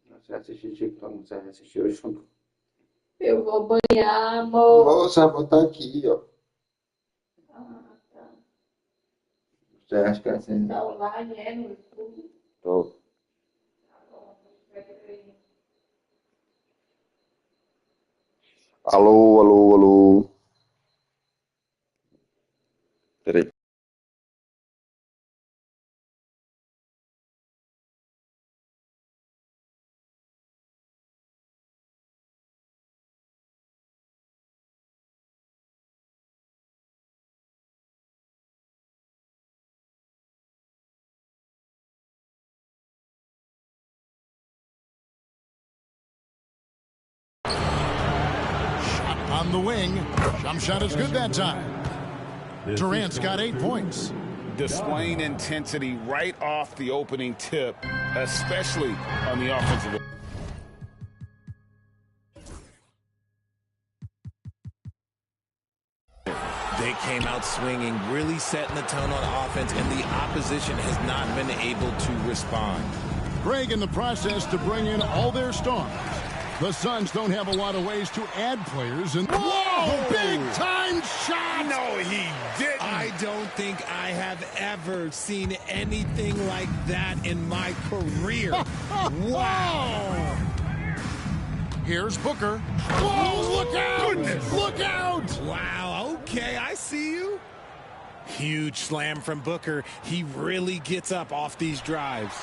Você assistiu TikTok, você assistiu junto. Eu vou banhar, amor. Moça, botar aqui, ó. Ah, tá. Você acha que é assim? Tá online, é, no YouTube? Tô. Tá bom, vai ver. Alô, alô, alô. Peraí. On the wing. Jump shot is good that time. Durant's got 8 points. Displaying intensity right off the opening tip, especially on the offensive end. They came out swinging, really setting the tone on offense, and the opposition has not been able to respond. Greg in the process to bring in all their stars. The Suns don't have a lot of ways to add players. And whoa, big-time shot! No, he didn't. I don't think I have ever seen anything like that in my career. Wow! Here's Booker. Whoa, look out! Goodness. Look out! Wow, okay, I see you. Huge slam from Booker. He really gets up off these drives.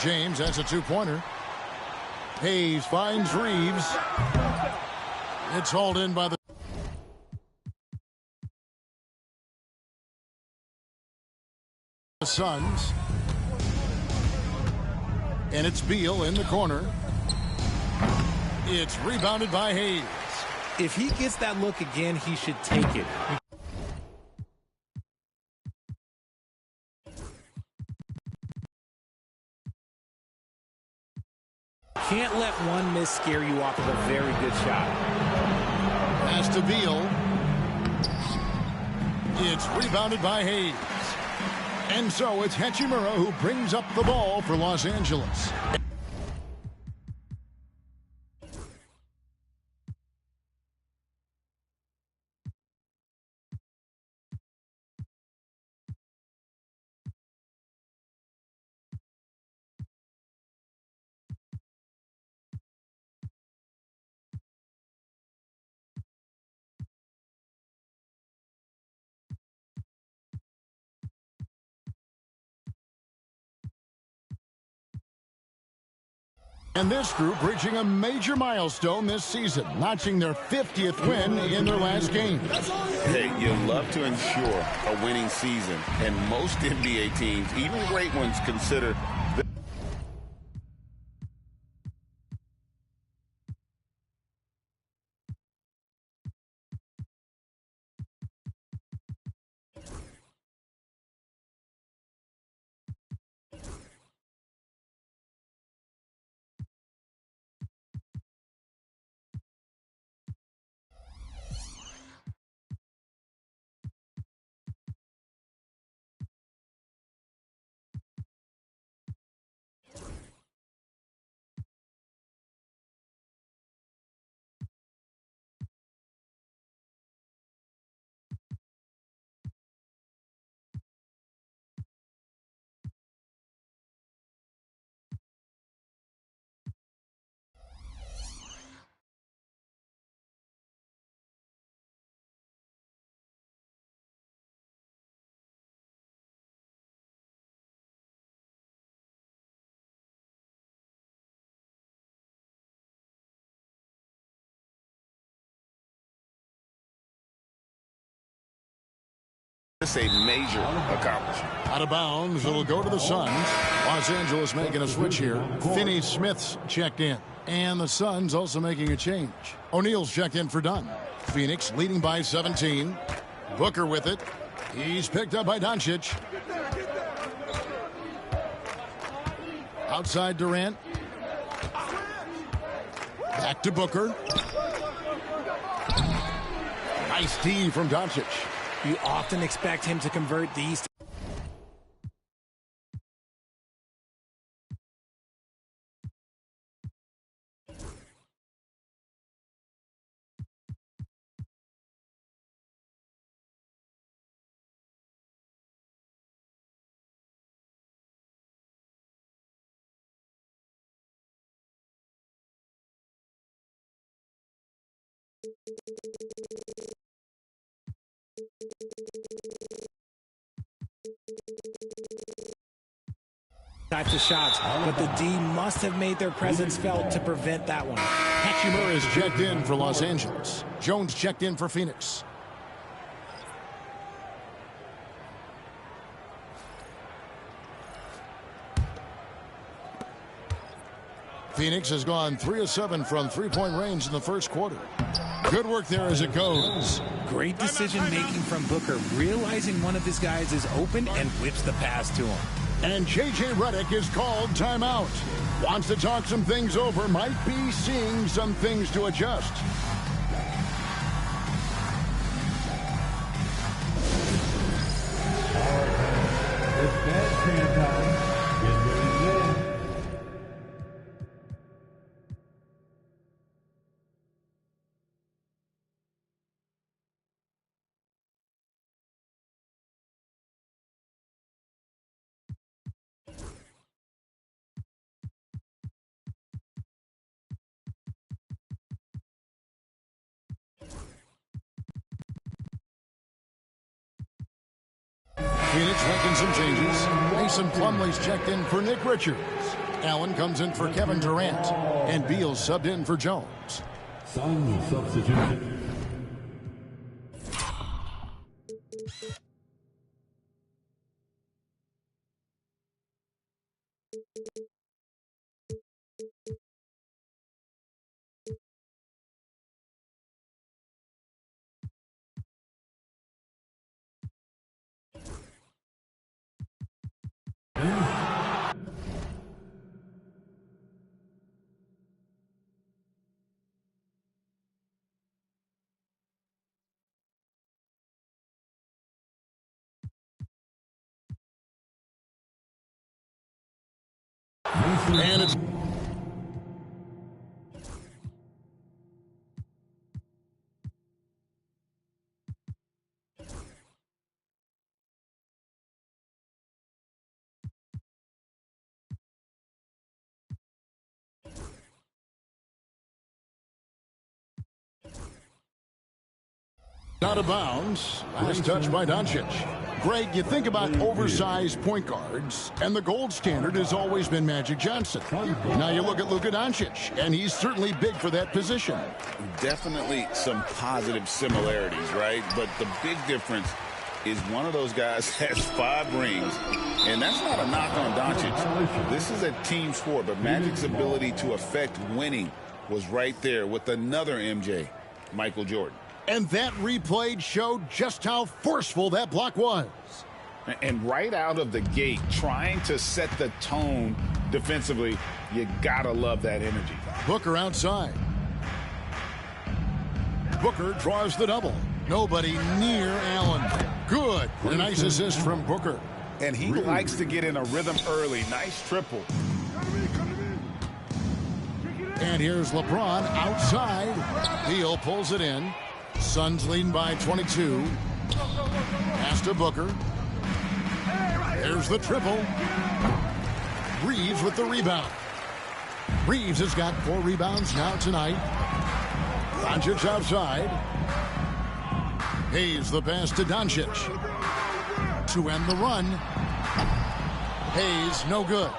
James has a 2-pointer. Hayes finds Reeves. It's hauled in by the Suns. And it's Beal in the corner. It's rebounded by Hayes. If he gets that look again, he should take it. Can't let one miss scare you off of a very good shot. Pass to Beal. It's rebounded by Hayes. And so it's Hachimura who brings up the ball for Los Angeles. And this group reaching a major milestone this season, notching their 50th win in their last game. Hey, you love to ensure a winning season, and most NBA teams, even great ones, consider this a major accomplishment. Out of bounds, it'll go to the Suns. Los Angeles making a switch here. Finney Smith's checked in. And the Suns also making a change. O'Neal's checked in for Dunn. Phoenix leading by 17. Booker with it. He's picked up by Doncic. Outside Durant. Back to Booker. Nice D from Doncic. You often expect him to convert these. Types of shots, but the D must have made their presence felt to prevent that one. Hachimura is checked in for Los Angeles. Jones checked in for Phoenix. Phoenix has gone 3 of 7 from three-point range in the first quarter. Good work there as it goes. Great decision-making from Booker, realizing one of his guys is open and whips the pass to him. And J.J. Redick is called timeout. Wants to talk some things over, might be seeing some things to adjust. It's bad time. Get ready to go. Phoenix making some changes. Mason Plumlee's checked in for Nick Richards. Allen comes in for Kevin Durant. And Beal's subbed in for Jones. Sun substitution. And it's out of bounds. Last touch by Doncic. Greg, you think about oversized point guards, and the gold standard has always been Magic Johnson. Now you look at Luka Doncic, and he's certainly big for that position. Definitely some positive similarities, right? But the big difference is one of those guys has 5 rings, and that's not a knock on Doncic. This is a team sport, but Magic's ability to affect winning was right there with another MJ, Michael Jordan. And that replay showed just how forceful that block was. And right out of the gate, trying to set the tone defensively, you gotta love that energy. Booker outside. Booker draws the double. Nobody near Allen. Good. A nice assist from Booker. And he likes to get in a rhythm early. Nice triple. And here's LeBron outside. Beal pulls it in. Suns leading by 22. Pass to Booker. There's the triple. Reeves with the rebound. Reeves has got 4 rebounds now tonight. Doncic outside. Hayes the pass to Doncic. To end the run. Hayes no good.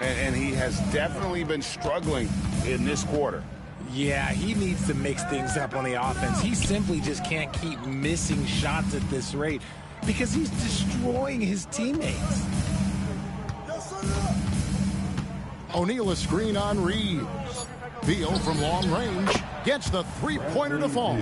And he has definitely been struggling in this quarter. Yeah, he needs to mix things up on the offense. He simply just can't keep missing shots at this rate because he's destroying his teammates. O'Neal a screen on Reeves. Beal from long range gets the three-pointer to fall.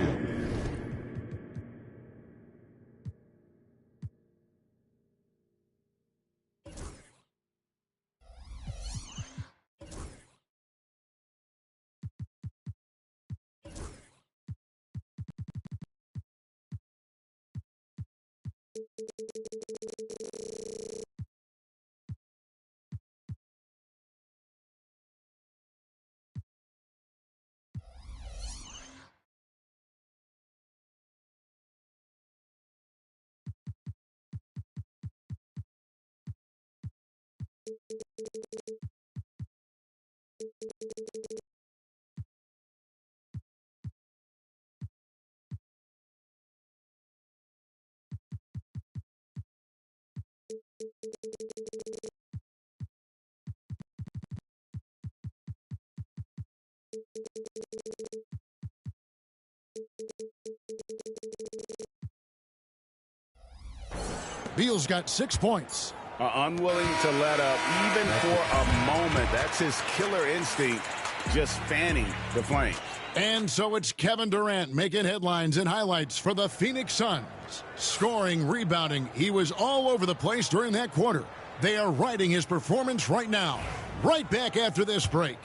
Beal's got 6 points. Unwilling to let up even for a moment. That's his killer instinct, just fanning the flame. And so it's Kevin Durant making headlines and highlights for the Phoenix Suns. Scoring, rebounding, he was all over the place during that quarter. They are riding his performance right now. Right back after this break.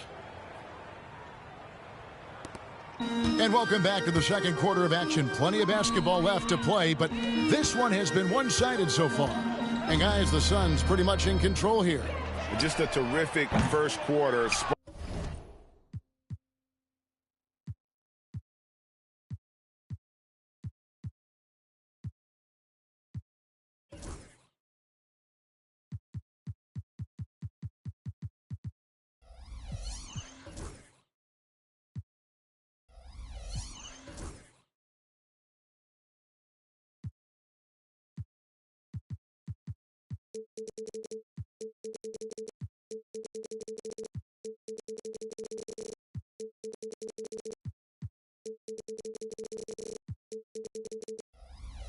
And welcome back to the second quarter of action. Plenty of basketball left to play, but this one has been one-sided so far. And guys, the Suns pretty much in control here. Just a terrific first quarter.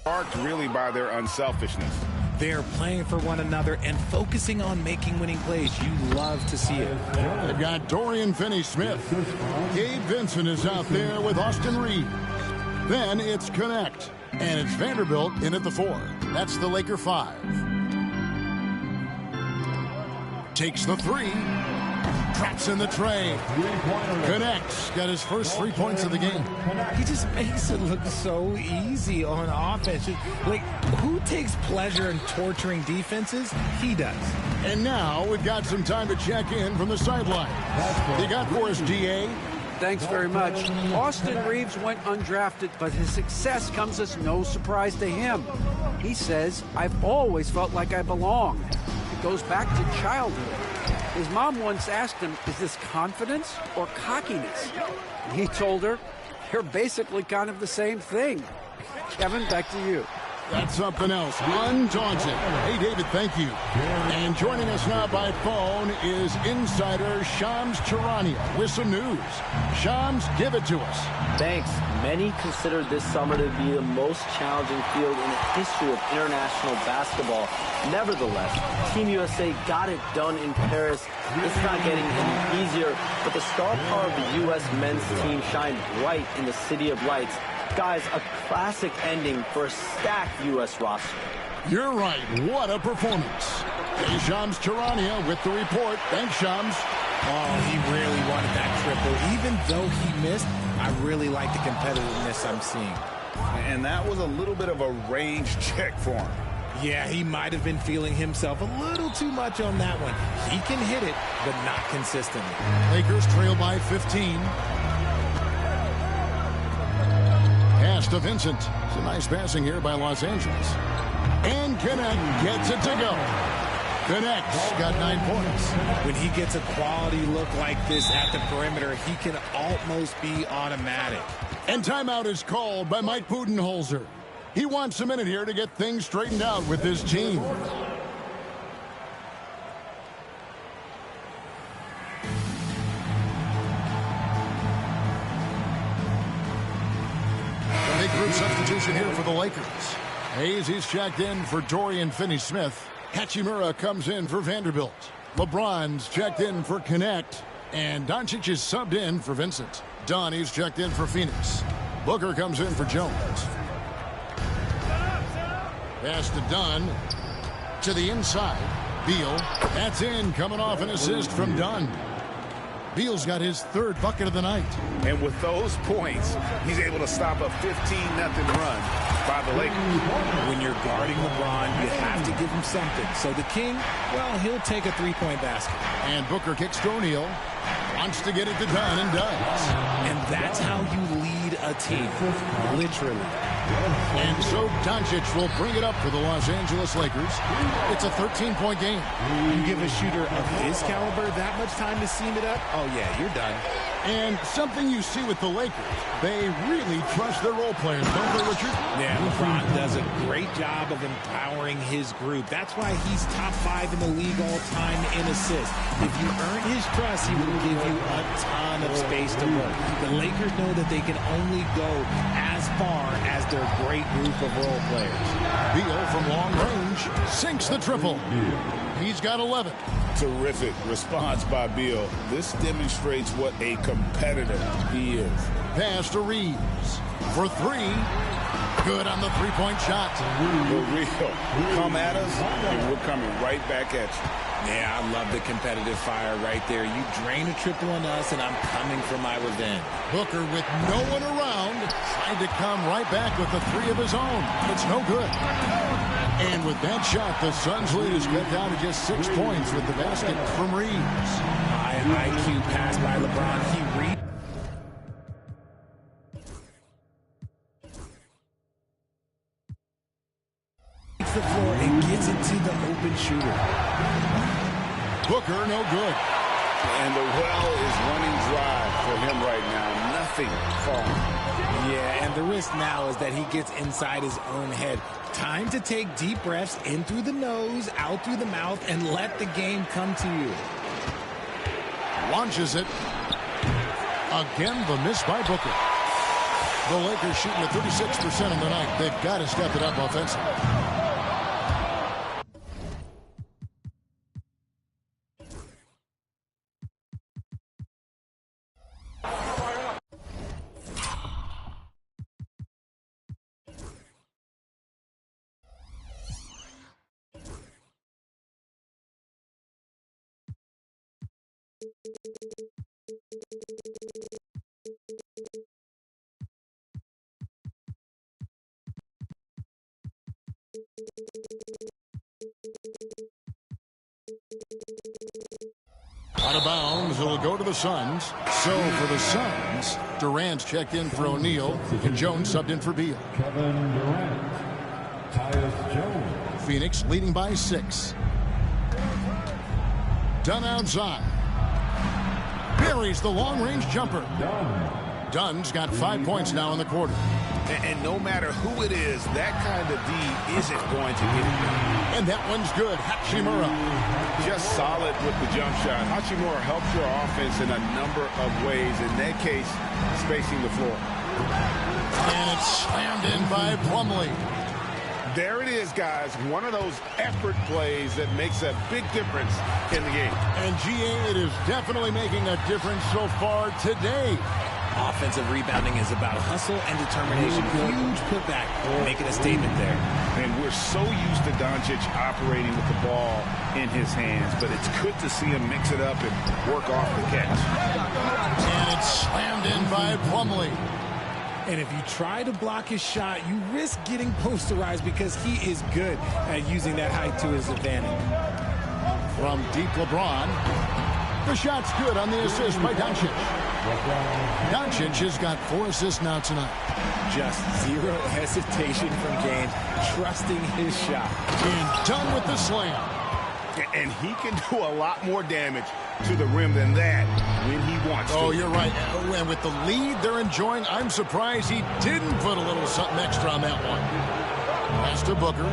Marked really by their unselfishness. They're playing for one another and focusing on making winning plays. You love to see it. They've got Dorian Finney-Smith. Gabe Vincent is out there with Austin Reeves. Then it's Connect. And it's Vanderbilt in at the 4. That's the Laker 5. Takes the 3. Drops in the tray. Connects. Got his first 3 points of the game. He just makes it look so easy on offense. Like, who takes pleasure in torturing defenses? He does. And now we've got some time to check in from the sideline. You got for us, DA? Thanks very much. Austin Reeves went undrafted, but his success comes as no surprise to him. He says, "I've always felt like I belong." It goes back to childhood. His mom once asked him, "Is this confidence or cockiness?" And he told her, "They're basically kind of the same thing." Kevin, back to you. That's something else. Undaunted. Hey, David, thank you. And joining us now by phone is insider Shams Charania with some news. Shams, give it to us. Thanks. Many consider this summer to be the most challenging field in the history of international basketball. Nevertheless, Team USA got it done in Paris. It's not getting any easier, but the star power of the U.S. men's team shined bright in the City of Lights. Guys, a classic ending for a stacked U.S. roster. You're right. What a performance. Hey, Shams Charania with the report. Thanks, Shams. Oh, he really wanted that triple. Even though he missed, I really like the competitiveness I'm seeing. And that was a little bit of a range check for him. Yeah, he might have been feeling himself a little too much on that one. He can hit it, but not consistently. Lakers trail by 15. Pass to Vincent. It's a nice passing here by Los Angeles. And Connect gets it to go. Connect's got 9 points. When he gets a quality look like this at the perimeter, he can almost be automatic. And timeout is called by Mike Budenholzer. He wants a minute here to get things straightened out with his team. A big group substitution here for the Lakers. Hayes, he's checked in for Dorian Finney-Smith. Hachimura comes in for Vanderbilt. LeBron's checked in for Connect. And Doncic is subbed in for Vincent. Dunn, he's checked in for Phoenix. Booker comes in for Jones. Pass to Dunn. To the inside. Beal. That's in. Coming off an assist from Dunn. Beal's got his 3rd bucket of the night. And with those points, he's able to stop a 15-0 run by the Lakers. When you're guarding LeBron, you have to give him something. So the King, well, he'll take a 3-point basket. And Booker kicks to O'Neal. Wants to get it to Dunn and does. And that's how you lead a team. Literally. And so Doncic will bring it up for the Los Angeles Lakers. It's a 13-point game. You give a shooter of his caliber that much time to seam it up, oh yeah, you're done. And something you see with the Lakers, they really trust their role players, don't they, Richard? Yeah, LeBron does a great job of empowering his group. That's why he's top 5 in the league all time in assists. If you earn his trust, he will give you a ton of space to work. The Lakers know that they can only go as far as their great group of role players. Beal from long range sinks the triple. He's got 11. Terrific response by Beal. This demonstrates what a competitor he is. Pass to Reeves for 3. Good on the three-point shot. For real. Come at us, and we're coming right back at you. Yeah, I love the competitive fire right there. You drain a triple on us, and I'm coming for my revenge. Booker with no one around, trying to come right back with the 3 of his own. It's no good. And with that shot, the Suns' lead is cut down to just 6 points with the basket from Reeves. High IQ pass by LeBron. He reads the floor and gets it to the open shooter. Booker, no good. And the well is running dry for him right now. Nothing falling. Yeah, and the risk now is that he gets inside his own head. Time to take deep breaths in through the nose, out through the mouth, and let the game come to you. Launches it. Again, the miss by Booker. The Lakers shooting at 36% on the night. They've got to step it up offensively. Out of bounds, it'll go to the Suns. So for the Suns, Durant's checked in for O'Neal, and Jones subbed in for Beal. Kevin Durant. Tyus Jones. Phoenix leading by 6. Dunn outside. Buries the long-range jumper. Dunn's got 5 points now in the quarter. And no matter who it is, that kind of D isn't going to get it done. And that one's good. Hachimura. Just solid with the jump shot. Hachimura helps your offense in a number of ways. In that case, spacing the floor. And it's slammed in by Plumlee. There it is, guys. One of those effort plays that makes a big difference in the game. And GA, it is definitely making a difference so far today. Offensive rebounding is about hustle and determination. Huge putback, making a statement there. And we're so used to Doncic operating with the ball in his hands, but it's good to see him mix it up and work off the catch. And it's slammed in by Plumlee. And if you try to block his shot, you risk getting posterized because he is good at using that height to his advantage. From deep LeBron. The shot's good on the assist by Doncic. Doncic has got 4 assists now tonight. Just zero hesitation from Gaines, trusting his shot. And done with the slam. And he can do a lot more damage to the rim than that when he wants to. Oh, you're right. And with the lead they're enjoying, I'm surprised he didn't put a little something extra on that one. Pass to Booker.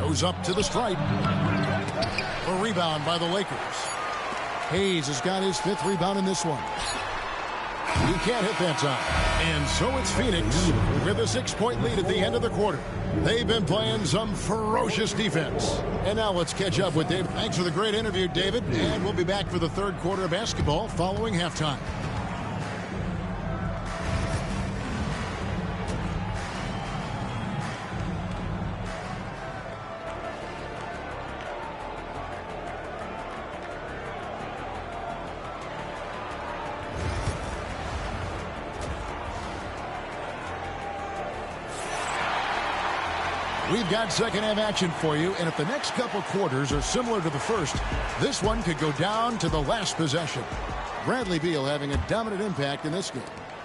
Goes up to the stripe. A rebound by the Lakers. Hayes has got his 5th rebound in this one. He can't hit that time. And so it's Phoenix with a 6-point lead at the end of the quarter. They've been playing some ferocious defense. And now let's catch up with David. Thanks for the great interview, David. And we'll be back for the 3rd quarter of basketball following halftime. We've got second half action for you, and if the next couple quarters are similar to the first, this one could go down to the last possession. Bradley Beal having a dominant impact in this game.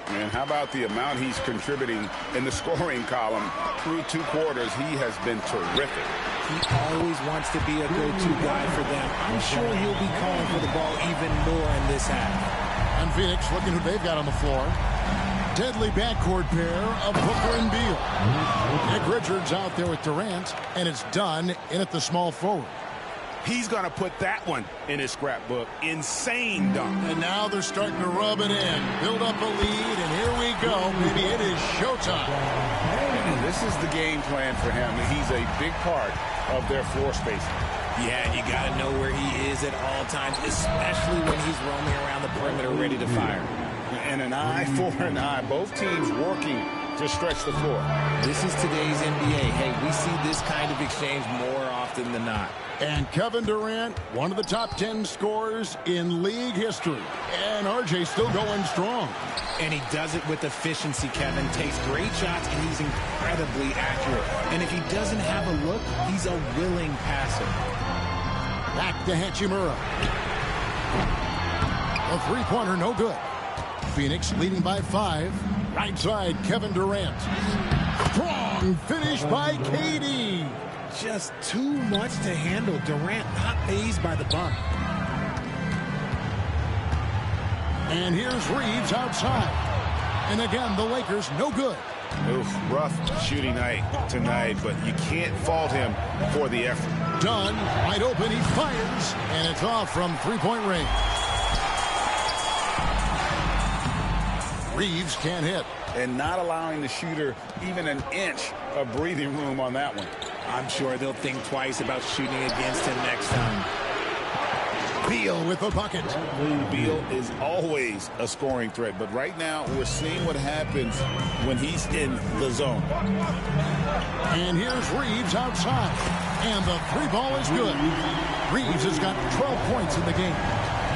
And how about the amount he's contributing in the scoring column through 2 quarters? He has been terrific. He always wants to be a go-to guy for them. I'm sure he'll be calling for the ball even more in this half. And Phoenix looking who they've got on the floor. Deadly backcourt pair of Booker and Beal. Nick Richards out there with Durant, and it's done in at the small forward. He's going to put that one in his scrapbook. Insane dunk. And now they're starting to rub it in. Build up a lead, and here we go. Maybe it is showtime. And this is the game plan for him. He's a big part of their floor spacing. Yeah, and you got to know where he is at all times, especially when he's roaming around the perimeter ready to fire. And an eye for an eye. Both teams working to stretch the floor. This is today's NBA. Hey, we see this kind of exchange more often than not. And Kevin Durant, one of the top 10 scorers in league history. And RJ still going strong. And he does it with efficiency, Kevin. Takes great shots, and he's incredibly accurate. And if he doesn't have a look, he's a willing passer. Back to Hachimura. A three-pointer, no good. Phoenix leading by 5. Right side, Kevin Durant. Strong finish by KD. Just too much to handle. Durant not fazed by the bump. And here's Reeves outside. And again, the Lakers no good. Oof, rough shooting night tonight, but you can't fault him for the effort. Dunn, wide open, he fires, and it's off from three-point range. Reeves can't hit. And not allowing the shooter even an inch of breathing room on that one. I'm sure they'll think twice about shooting against him next time. Beal with the bucket. Beal is always a scoring threat, but right now we're seeing what happens when he's in the zone. And here's Reeves outside. And the three ball is good. Reeves has got 12 points in the game.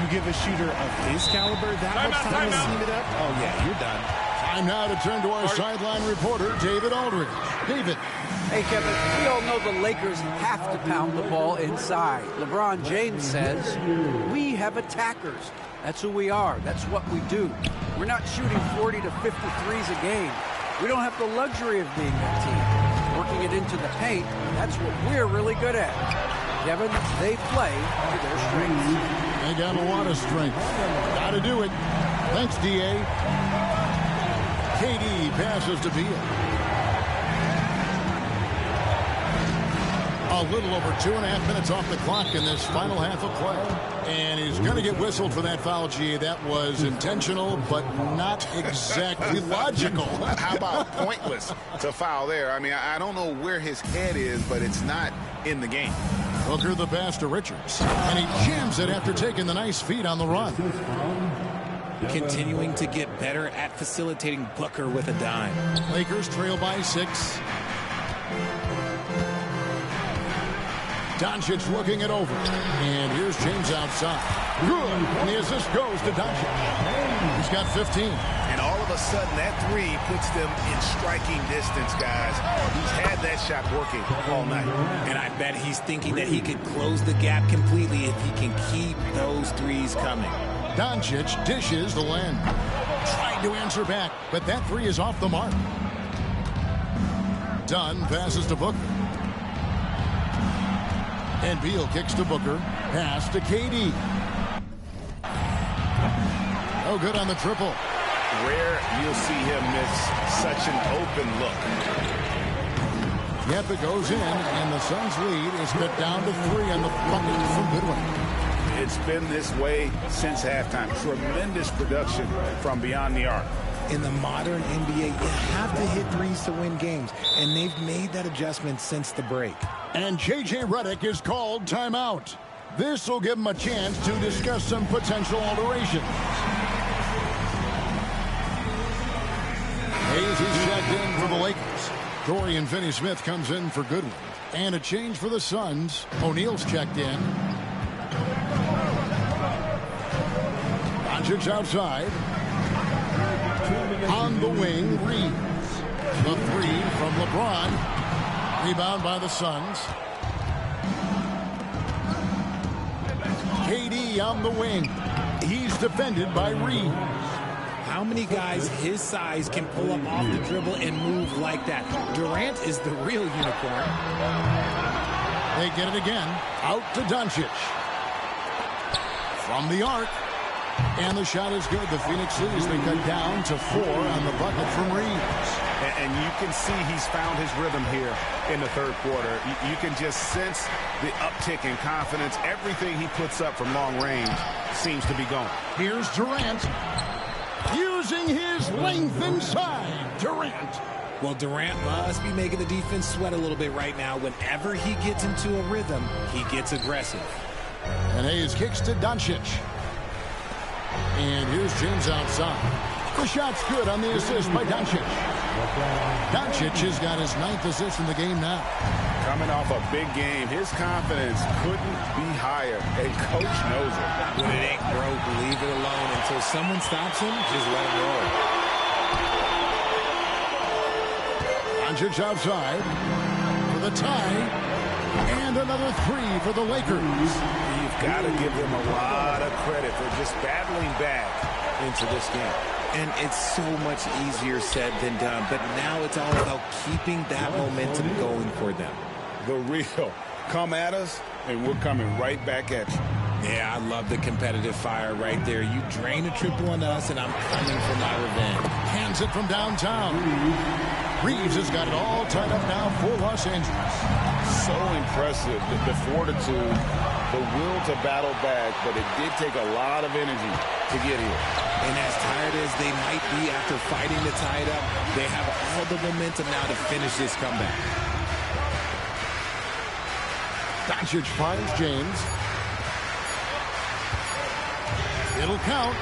You give a shooter of his caliber that much time to steam it up? Oh, yeah, you're done. Time now to turn to our sideline reporter, David Aldridge. David. Hey, Kevin, we all know the Lakers have to pound the ball inside. LeBron James says, we have attackers. That's who we are. That's what we do. We're not shooting 40 to 50 threes a game. We don't have the luxury of being that team. Working it into the paint, that's what we're really good at. Kevin, they play to their strengths. They got a lot of strength. Got to do it. Thanks, D.A. KD passes to Beal. A little over 2.5 minutes off the clock in this final half of play. And he's going to get whistled for that foul, G. That was intentional, but not exactly logical. How about pointless to foul there? I mean, I don't know where his head is, but it's not in the game. Booker the pass to Richards. And he jams it after taking the nice feed on the run. Continuing to get better at facilitating Booker with a dime. Lakers trail by 6. Doncic looking it over. And here's James outside. Good. And the assist goes to Doncic. He's got 15. And all of a sudden, that three puts them in striking distance, guys. He's had that shot working all night. And I bet he's thinking that he could close the gap completely if he can keep those threes coming. Doncic dishes the Len. Trying to answer back, but that three is off the mark. Dunn passes to Booker. And Beal kicks to Booker. Pass to KD. No good on the triple. Rare you'll see him miss such an open look. Yep, it goes in, and the Suns' lead is cut down to 3 on the bucket from Goodwin. It's been this way since halftime. Tremendous production from beyond the arc. In the modern NBA, you have to hit threes to win games, and they've made that adjustment since the break. And J.J. Redick is called timeout. This will give him a chance to discuss some potential alterations. Hayes is checked in for the Lakers. Dorian Finney-Smith comes in for Goodwin. And a change for the Suns. O'Neal's checked in. Doncic outside. On the wing, Reeves. The three from LeBron. Rebound by the Suns. KD on the wing. He's defended by Reeves. How many guys his size can pull up off the dribble and move like that? Durant is the real unicorn. They get it again. Out to Doncic. From the arc. And the shot is good. The Phoenix leads. They cut down to 4 on the bucket from Reeves. And you can see he's found his rhythm here in the third quarter. You can just sense the uptick in confidence. Everything he puts up from long range seems to be going. Here's Durant. Using his length inside. Durant. Well, Durant must be making the defense sweat a little bit right now. Whenever he gets into a rhythm, he gets aggressive. And Hayes kicks to Doncic. And here's James outside. The shot's good on the assist by Doncic. Doncic has got his 9th assist in the game now. Coming off a big game, his confidence couldn't be higher. And coach knows it. When it ain't broke, leave it alone. Until someone stops him, just let him roll. Doncic outside for the tie. And another 3 for the Lakers. You've got to give them a lot of credit for just battling back into this game. And it's so much easier said than done. But now it's all about keeping that momentum going for them. The real come at us, and we're coming right back at you. Yeah, I love the competitive fire right there. You drain a triple on us, and I'm coming for my revenge. Hands it from downtown. Reeves has got it all tied up now for Los Angeles. So impressive, the fortitude, the will to battle back, but it did take a lot of energy to get here. And as tired as they might be after fighting to tie it up, they have all the momentum now to finish this comeback. Doncic finds James. It'll count.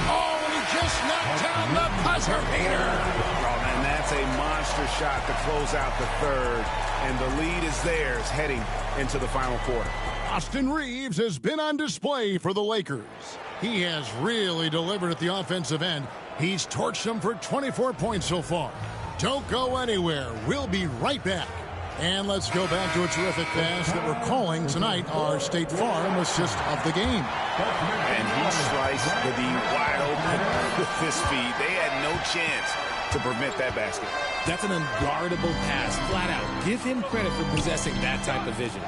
Oh, and he just knocked down the buzzer beater. Oh, man, that's a monster shot to close out the third. And the lead is theirs heading into the final quarter. Austin Reeves has been on display for the Lakers. He has really delivered at the offensive end. He's torched them for 24 points so far. Don't go anywhere. We'll be right back. And let's go back to a terrific pass that we're calling tonight our State Farm assist of the game. And he sliced the D wide open with his feet. They had no chance to prevent that basket. That's an unguardable pass, flat out. Give him credit for possessing that type of vision.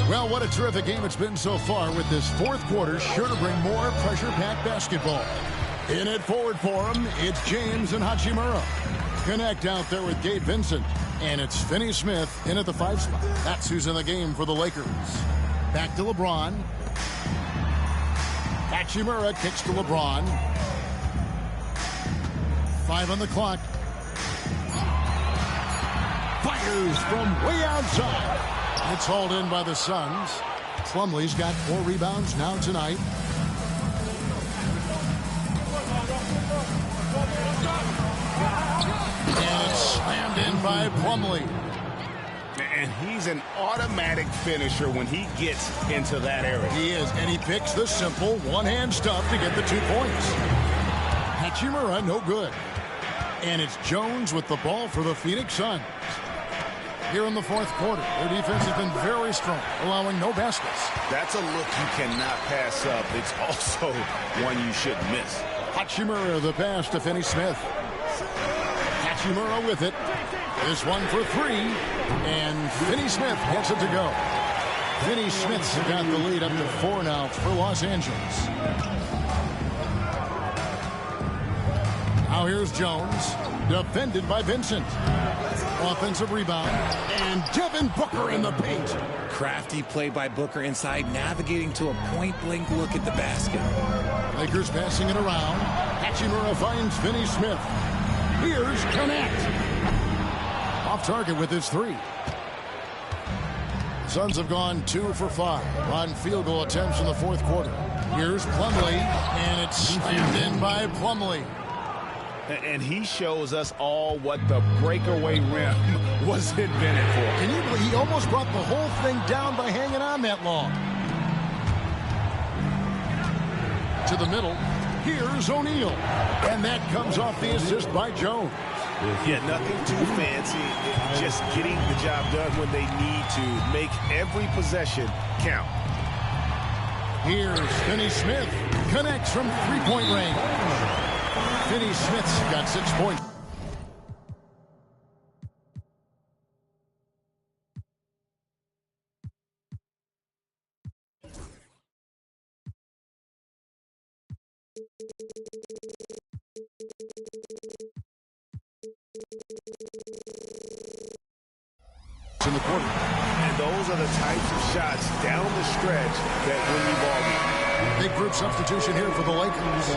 Well, what a terrific game it's been so far, with this fourth quarter sure to bring more pressure-packed basketball. In it forward for him, it's James and Hachimura. Connect out there with Gabe Vincent. And it's Finney Smith in at the 5 spot. That's who's in the game for the Lakers. Back to LeBron. Hachimura kicks to LeBron. 5 on the clock. Fires from way outside. It's hauled in by the Suns. Plumlee's got 4 rebounds now tonight. And it's slammed in by Plumlee. And he's an automatic finisher when he gets into that area. He is, and he picks the simple one-hand stuff to get the 2 points. Hachimura, no good. And it's Jones with the ball for the Phoenix Suns. Here in the fourth quarter, their defense has been very strong, allowing no baskets. That's a look you cannot pass up. It's also one you shouldn't miss. Hachimura, the pass to Finney Smith. Hachimura with it. This one for 3, and Finney Smith gets it to go. Finney Smith's got the lead up to 4 now for Los Angeles. Now here's Jones, defended by Vincent. Offensive rebound, and Devin Booker in the paint. Crafty play by Booker inside, navigating to a point-blank look at the basket. Lakers passing it around. Hachimura finds Finney Smith. Here's Connect. Off target with his 3. Suns have gone 2 for 5 on field goal attempts in the fourth quarter. Here's Plumlee, and it's slammed in by Plumlee. And he shows us all what the breakaway rim was invented for. Can you believe he almost brought the whole thing down by hanging on that long? To the middle. Here's O'Neal. And that comes off the assist by Jones. Yeah, nothing too fancy. Just getting the job done when they need to. Make every possession count. Here's Finney Smith. Connects from 3-point range. Finney Smith's got 6 points. In the quarter. And those are the types of shots down the stretch that win you ball games. Big group substitution here for the Lakers.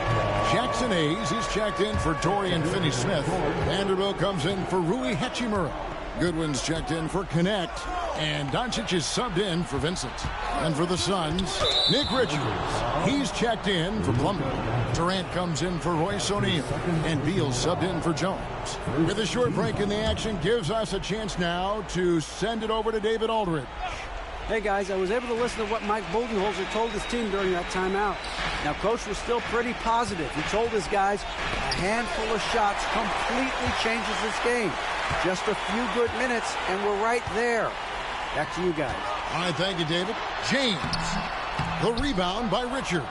Jackson Hayes, he's checked in for Dorian Finney-Smith. Vanderbilt comes in for Rui Hachimura. Goodwin's checked in for Connect. And Doncic is subbed in for Vincent. And for the Suns, Nick Richards. He's checked in for Plumlee. Durant comes in for Royce O'Neal. And Beal subbed in for Jones. With a short break in the action, gives us a chance now to send it over to David Aldridge. Hey guys, I was able to listen to what Mike Budenholzer told his team during that timeout. Now, Coach was still pretty positive. He told his guys a handful of shots completely changes this game. Just a few good minutes, and we're right there. Back to you guys. All right, thank you, David. James. The rebound by Richard.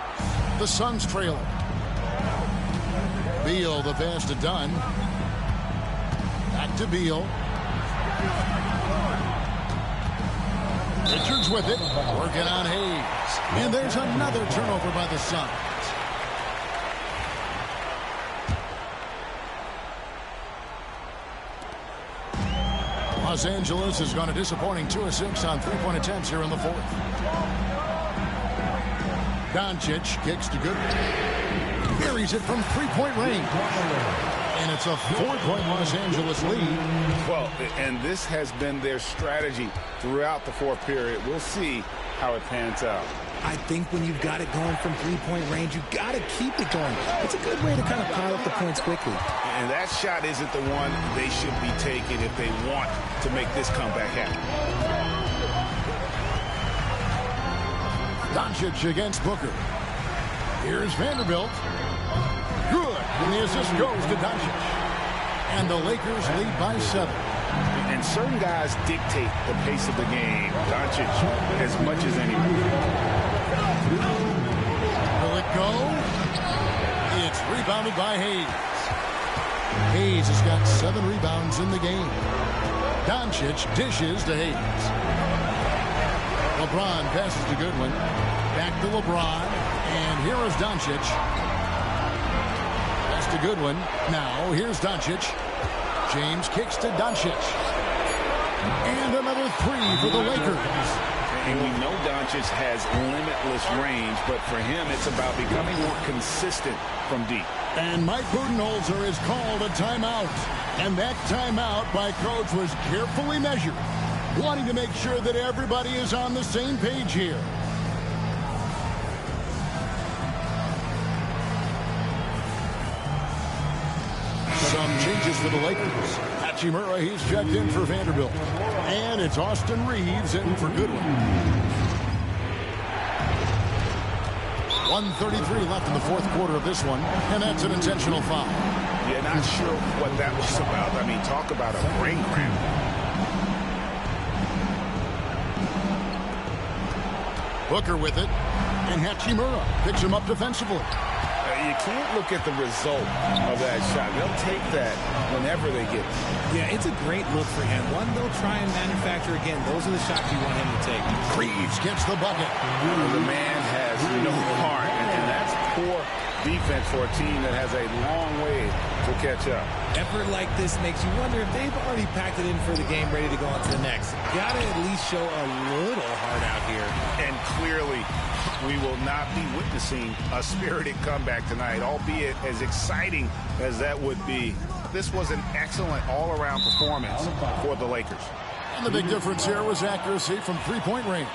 The Suns trail. Beal, the pass to Dunn. Back to Beal. Richards with it, working on Hayes. And there's another turnover by the Suns. Los Angeles has gone a disappointing 2 of 6 on three-point attempts here in the fourth. Doncic kicks to Goodwin. Buries it from three-point range. And it's a 4-point Los Angeles lead. Well, and this has been their strategy throughout the fourth period. We'll see how it pans out. I think when you've got it going from three-point range, you've got to keep it going. It's a good way to kind of pile up the points quickly. And that shot isn't the one they should be taking if they want to make this comeback happen. Doncic against Booker. Here's Vanderbilt. Good. And the assist goes to Doncic. And the Lakers lead by 7. And certain guys dictate the pace of the game. Doncic as much as anyone. Will it go? It's rebounded by Hayes. Hayes has got 7 rebounds in the game. Doncic dishes to Hayes. LeBron passes to Goodwin. Back to LeBron. And here is Doncic. Pass to Goodwin. Now here's Doncic. James kicks to Doncic. And another 3 for the Lakers. And we know Doncic has limitless range, but for him, it's about becoming more consistent from deep. And Mike Budenholzer has called a timeout. And that timeout by Coach was carefully measured, wanting to make sure that everybody is on the same page here. Some changes for the Lakers. Hachimura, he's checked in for Vanderbilt. And it's Austin Reeves in for Goodwin. 1:33 left in the fourth quarter of this one, and that's an intentional foul. Yeah, not sure what that was about. I mean, talk about a brain cramp. Booker with it, and Hachimura picks him up defensively. You can't look at the result of that shot. They'll take that whenever they get it. Yeah, it's a great look for him. One they'll try and manufacture again. Those are the shots you want him to take. Reeves gets the bucket. The man has no heart, and that's poor defense for a team that has a long way to catch up. Effort like this makes you wonder if they've already packed it in for the game, ready to go on to the next. Got to at least show a little heart out here. And clearly, we will not be witnessing a spirited comeback tonight, albeit as exciting as that would be. This was an excellent all-around performance for the Lakers. And the big difference here was accuracy from three-point range.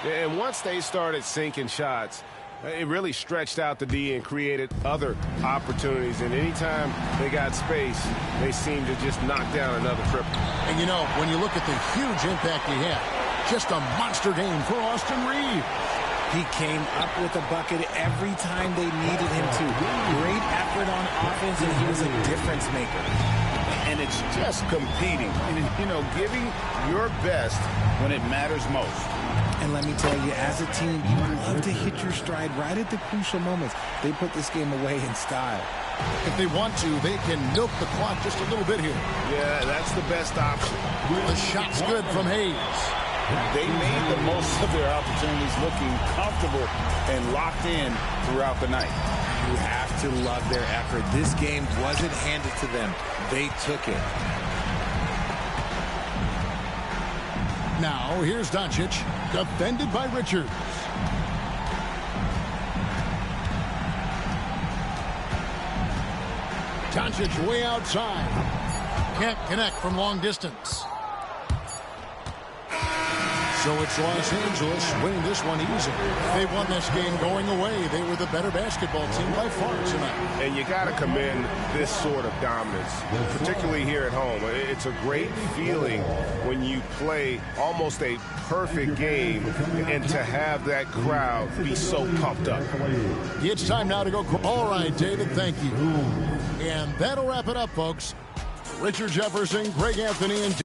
And once they started sinking shots, it really stretched out the D and created other opportunities. And anytime they got space, they seemed to just knock down another triple. And, you know, when you look at the huge impact he had, just a monster game for Austin Reeves. He came up with a bucket every time they needed him to. Great effort on offense, and he was a difference maker. And it's just competing, you know, giving your best when it matters most. And let me tell you, as a team, you love to hit your stride right at the crucial moments. They put this game away in style. If they want to, they can milk the clock just a little bit here. Yeah, that's the best option. The shot's good from Hayes. They made the most of their opportunities, looking comfortable and locked in throughout the night. You have to love their effort. This game wasn't handed to them. They took it. Now, here's Doncic, defended by Richards. Doncic way outside. Can't connect from long distance. So it's Los Angeles winning this one easy. They won this game going away. They were the better basketball team by far tonight. And you got to commend this sort of dominance, particularly here at home. It's a great feeling when you play almost a perfect game and to have that crowd be so pumped up. It's time now to go. All right, David, thank you. And that'll wrap it up, folks. Richard Jefferson, Greg Anthony, and